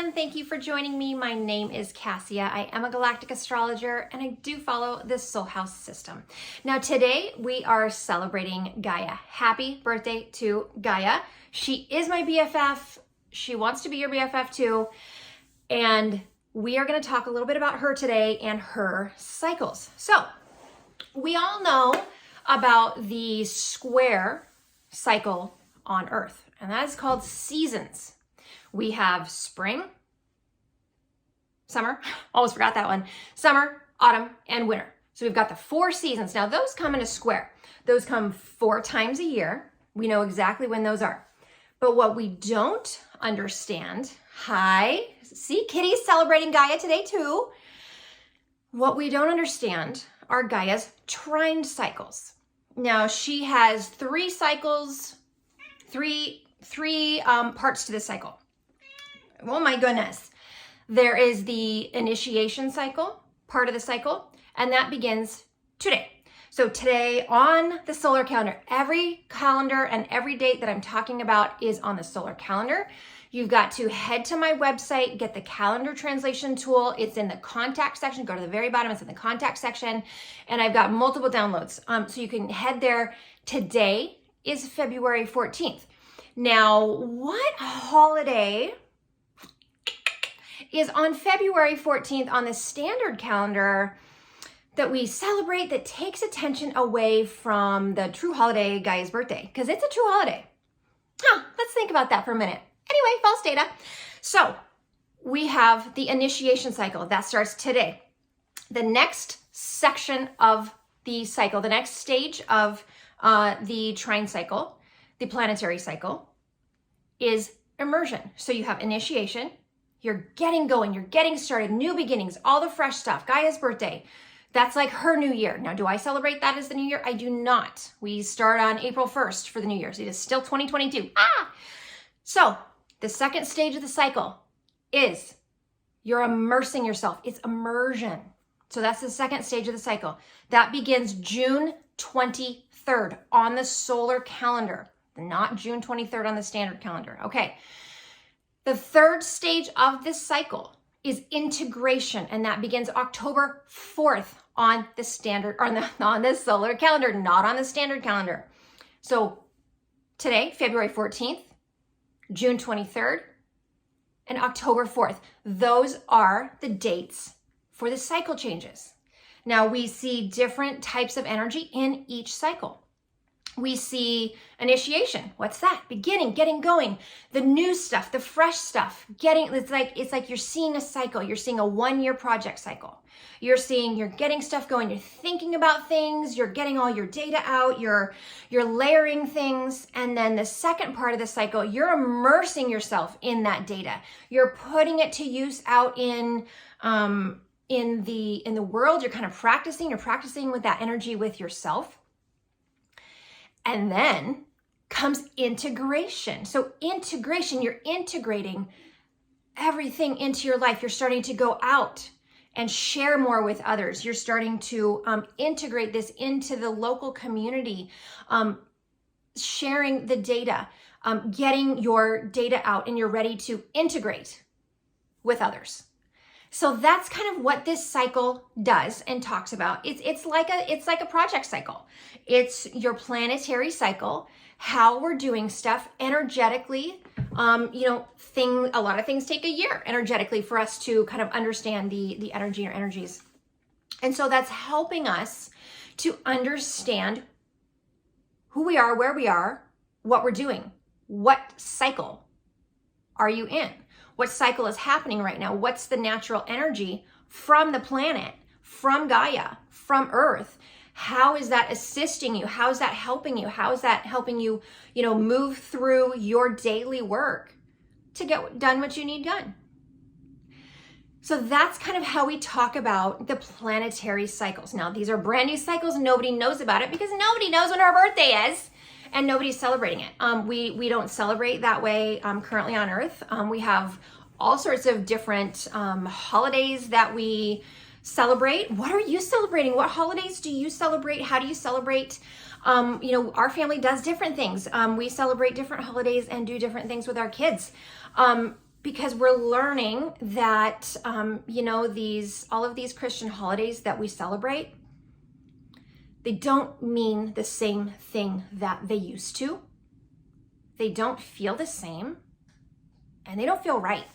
everyone. Thank you for joining me. My name is Cassia. I am a galactic astrologer and I do follow the soul house system. Now today we are celebrating Gaia. Happy birthday to Gaia. She is my BFF. She wants to be your BFF too. And we are going to talk a little bit about her today and her cycles. So we all know about the square cycle on Earth, and that is called seasons. We have spring, summer, almost forgot that one, summer, autumn, and winter. So we've got the 4 seasons. Now those come in a square. Those come 4 times a year. We know exactly when those are. But what we don't understand, hi, see Kitty's celebrating Gaia today too. What we don't understand are Gaia's trine cycles. Now she has 3 cycles, three parts to this cycle. Oh my goodness. There is the initiation cycle, part of the cycle, and that begins today. So today on the solar calendar, every calendar and every date that I'm talking about is on the solar calendar. You've got to head to my website, get the calendar translation tool. It's in the contact section. Go to the very bottom, it's in the contact section. And I've got multiple downloads. So you can head there. Today is February 14th. Now, what holiday is on February 14th on the standard calendar that we celebrate that takes attention away from the true holiday, Gaia's birthday? Because it's a true holiday. Let's think about that for a minute. Anyway, false data. So we have the initiation cycle. That starts today. The next section of the cycle, the next stage of the trine cycle, the planetary cycle, is immersion. So you have initiation. You're getting going, you're getting started, new beginnings, all the fresh stuff. Gaia's birthday, that's like her new year. Now, do I celebrate that as the new year? I do not. We start on April 1st for the new year's. It is still 2022. So the second stage of the cycle is you're immersing yourself. It's immersion. So that's the second stage of the cycle. That begins June 23rd on the solar calendar, not June 23rd on the standard calendar. Okay. The third stage of this cycle is integration, and that begins October 4th on the standard, or on the solar calendar, not on the standard calendar. So today, February 14th, June 23rd, and October 4th. Those are the dates for the cycle changes. Now we see different types of energy in each cycle. We see initiation. What's that? Beginning, getting going. The new stuff, the fresh stuff. It's like you're seeing a cycle. You're seeing a 1-year project cycle. You're getting stuff going. You're thinking about things. You're getting all your data out. You're layering things. And then the second part of the cycle, you're immersing yourself in that data. You're putting it to use out in the world. You're kind of practicing. You're practicing with that energy with yourself. And then comes integration. So integration, you're integrating everything into your life. You're starting to go out and share more with others. You're starting to integrate this into the local community, sharing the data, getting your data out, and you're ready to integrate with others. So that's kind of what this cycle does and talks about. It's like a project cycle. It's your planetary cycle, how we're doing stuff energetically. A lot of things take a year energetically for us to kind of understand the energy or energies. And so that's helping us to understand who we are, where we are, what we're doing. What cycle are you in? What cycle is happening right now? What's the natural energy from the planet, from Gaia, from Earth? How is that assisting you? How is that helping you? How is that helping you, move through your daily work to get done what you need done? So that's kind of how we talk about the planetary cycles. Now, these are brand new cycles. Nobody knows about it because nobody knows when our birthday is. And nobody's celebrating it. We don't celebrate that way currently on Earth. We have all sorts of different holidays that we celebrate. What are you celebrating? What holidays do you celebrate? How do you celebrate? Our family does different things. We celebrate different holidays and do different things with our kids because we're learning that, all of these Christian holidays that we celebrate, they don't mean the same thing that they used to. They don't feel the same, and they don't feel right.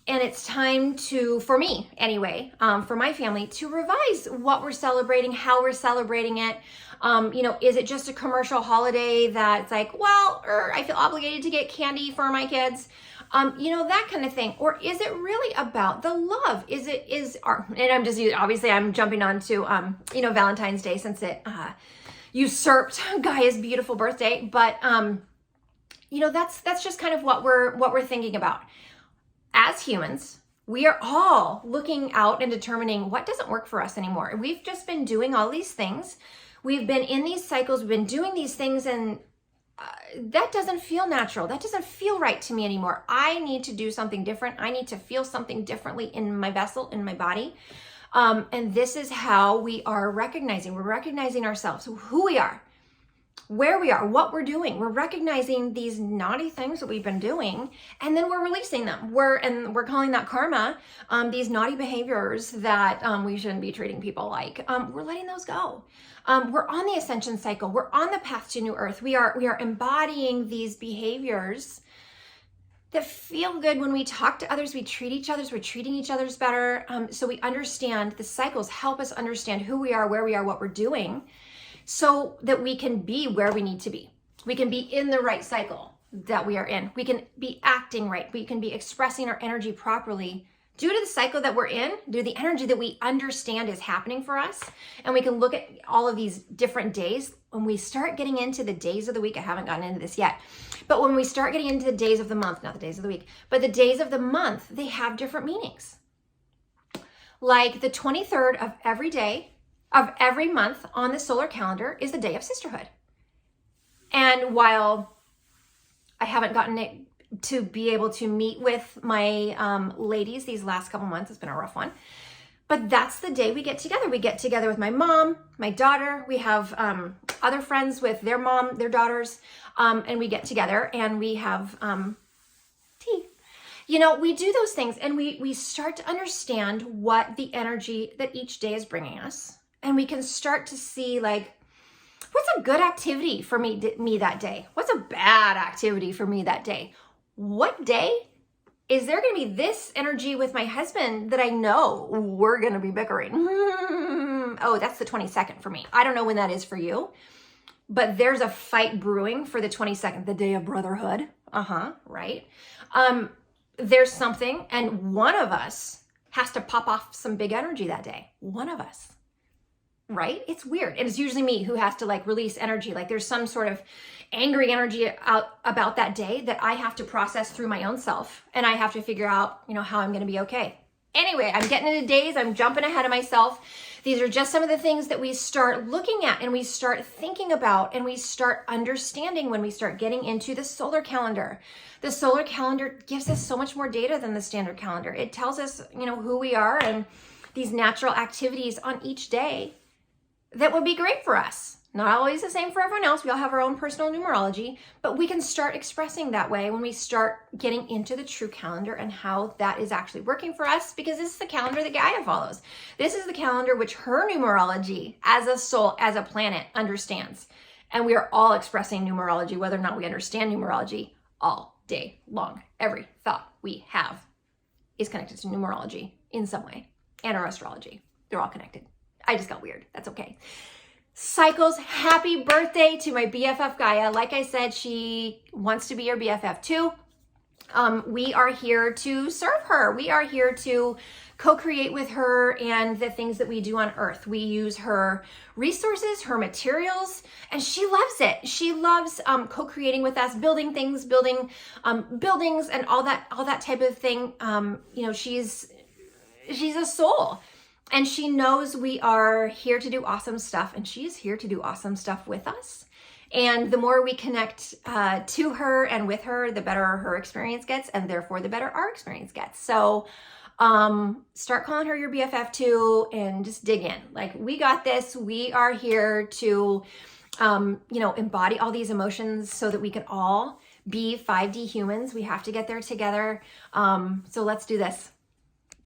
And it's time to, for me anyway, for my family, to revise what we're celebrating, how we're celebrating it. Is it just a commercial holiday that's like, well, I feel obligated to get candy for my kids? That kind of thing. Or is it really about the love? Obviously I'm jumping on to, Valentine's Day, since it usurped Gaia's beautiful birthday. But, that's just kind of what we're thinking about. As humans, we are all looking out and determining what doesn't work for us anymore. We've just been doing all these things. We've been in these cycles. We've been doing these things, and that doesn't feel natural. That doesn't feel right to me anymore. I need to do something different. I need to feel something differently in my vessel, in my body. And this is how we are recognizing. We're recognizing ourselves, who we are, where we are, what we're doing. We're recognizing these naughty things that we've been doing, and then we're releasing them. We're calling that karma. These naughty behaviors that we shouldn't be treating people like. We're letting those go. We're on the ascension cycle. We're on the path to new earth. We are embodying these behaviors that feel good when we talk to others, we treat each other, we're treating each other's better. So we understand the cycles, help us understand who we are, where we are, what we're doing, so that we can be where we need to be. We can be in the right cycle that we are in. We can be acting right. We can be expressing our energy properly due to the cycle that we're in, due to the energy that we understand is happening for us. And we can look at all of these different days. When we start getting into the days of the week, I haven't gotten into this yet, but when we start getting into the days of the month, not the days of the week, but the days of the month, they have different meanings. Like the 23rd of every day of every month on the solar calendar is the day of sisterhood. And while I haven't gotten it to be able to meet with my ladies these last couple months, it's been a rough one, but that's the day we get together. We get together with my mom, my daughter. We have other friends with their mom, their daughters, and we get together and we have tea. We do those things, and we start to understand what the energy that each day is bringing us. And we can start to see, like, what's a good activity for me that day? What's a bad activity for me that day? What day is there going to be this energy with my husband that I know we're going to be bickering? Oh, that's the 22nd for me. I don't know when that is for you, but there's a fight brewing for the 22nd, the day of brotherhood. Right? There's something, and one of us has to pop off some big energy that day. One of us. Right? It's weird. And it's usually me who has to release energy. Like there's some sort of angry energy out about that day that I have to process through my own self. And I have to figure out, how I'm going to be okay. Anyway, I'm getting into days. I'm jumping ahead of myself. These are just some of the things that we start looking at and we start thinking about and we start understanding when we start getting into the solar calendar. The solar calendar gives us so much more data than the standard calendar. It tells us, who we are and these natural activities on each day that would be great for us. Not always the same for everyone else. We all have our own personal numerology, but we can start expressing that way when we start getting into the true calendar and how that is actually working for us, because this is the calendar that Gaia follows. This is the calendar which her numerology as a soul, as a planet understands. And we are all expressing numerology, whether or not we understand numerology, all day long. Every thought we have is connected to numerology in some way, and our astrology. They're all connected. I just got weird. That's okay. Cycles, happy birthday to my BFF Gaia. Like I said, she wants to be your BFF too. We are here to serve her. We are here to co-create with her and the things that we do on Earth. We use her resources, her materials, and she loves it. She loves co-creating with us, building things, building buildings, and all that type of thing. She's a soul. And she knows we are here to do awesome stuff, and she is here to do awesome stuff with us. And the more we connect to her and with her, the better her experience gets, and therefore the better our experience gets. So start calling her your BFF too, and just dig in. Like, we got this. We are here to, embody all these emotions so that we can all be 5D humans. We have to get there together. So let's do this.